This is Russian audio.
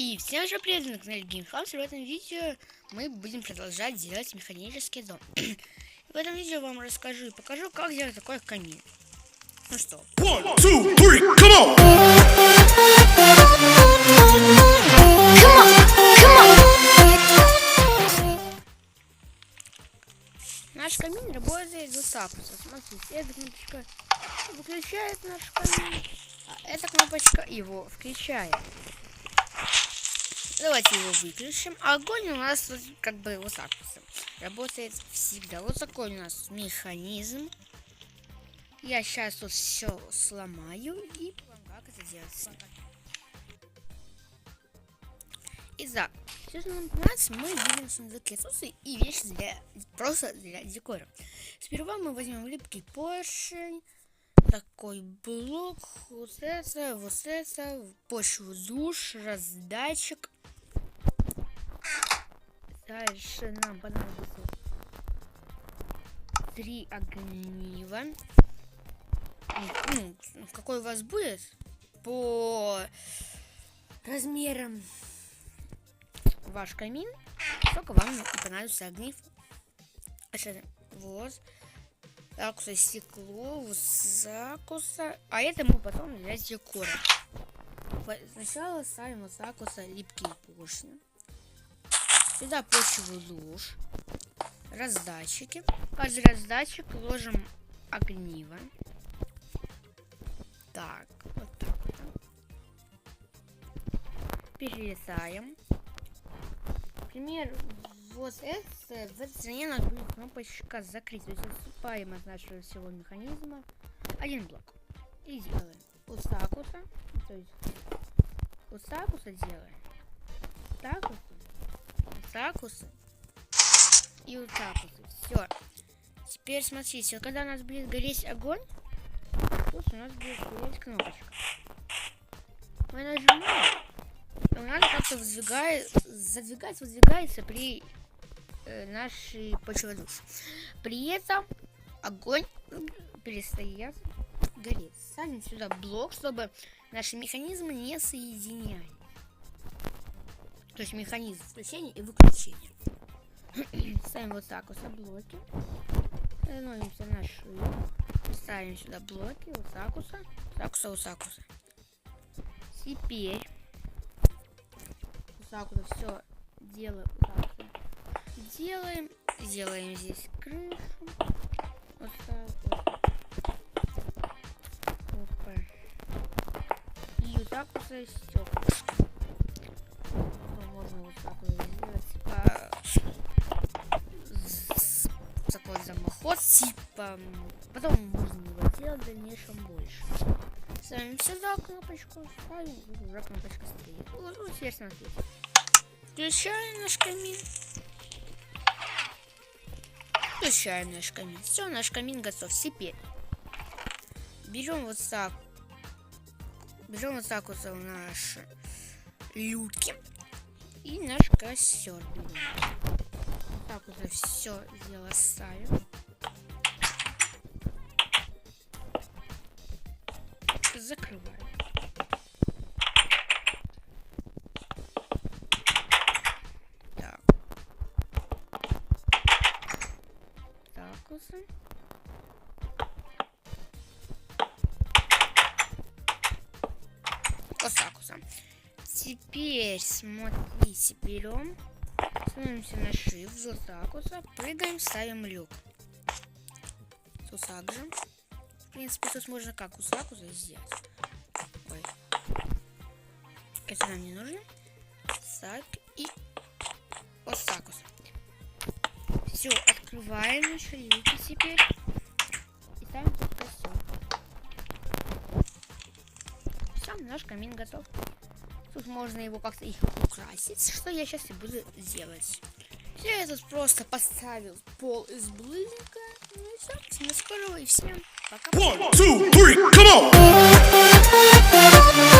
И всем же привет, на канале GameHouse. В этом видео мы будем продолжать делать механический дом. В этом видео вам расскажу и покажу, как сделать такой камин. Ну что? 1, 2, 3, come on! Наш камин работает вот так вот. Смотрите, эта кнопочка выключает наш камин, а эта кнопочка его включает. Давайте его выключим. Огонь у нас вот как бы вот так вот работает всегда. Вот такой у нас механизм. Я сейчас тут все сломаю и покажу, как это делается. Итак, все, что нам понравится, мы видим сундуки и вещи просто для декора. Сперва мы возьмем липкий поршень, такой блок, вот это, почву душ, раздатчик. Дальше нам понадобится 3 огнива. Ну, какой у вас будет по размерам ваш камин, сколько вам понадобится огнив. Вот. Закуса стекло, закуса. А это мы потом для декора. Сначала ставим вот закуса липкие поршни. Сюда почву луж. Раздатчики. Каждый раздатчик ложим огниво. Так, вот так вот. Перелетаем. Например, вот это, в этой стороне у нас будет кнопочка закрыть. То есть отступаем от нашего всего механизма один блок. И делаем вот так вот. То есть вот так вот делаем. Так вот. Вот так вот. И вот так вот. Все. Теперь смотрите, когда у нас будет гореть огонь, тут у нас будет гореть кнопочка. Мы нажимаем. У нас как-то выдвигается при нашей почве душ. При этом огонь перестает гореть. Ставим сюда блок, чтобы наши механизмы не соединялись. То есть механизм включения и выключения. Ставим вот так вот блоки. Становимся на шею. Ставим сюда блоки. Вот так вот. Вот так вот. Теперь так вот все делаем, делаем здесь крышу, вот так вот. Опа. И вот так вот стеклышко. Можно вот так вот сделать, типа такой замоход, типа потом можно его делать в дальнейшем больше. Ставим сюда кнопочку, ставим, уже кнопочка стоит. Вот теперь смотрите. Включаем наш камин. Включаем наш камин. Все, наш камин готов. Теперь берем вот так вот наши люки и наш костер берем. Вот так вот все дело ставим. Закрываем. Так. Так вот. Вот так вот. Теперь смотрите, берем, становимся на shift, вот так вот, прыгаем, ставим люк. Тут так же. В принципе, тут можно как вот так вот сделать. Ой. Это нам не нужно. Так, и вот так вот. Все, открываем наши люки теперь. И ставим тут костер. Все, наш камин готов. Тут можно его как-то их украсить, что я сейчас и буду делать. Все, я тут просто поставил пол из булыжника. Ну и все, всем скорого и всем пока. 1, 2, 3, come on!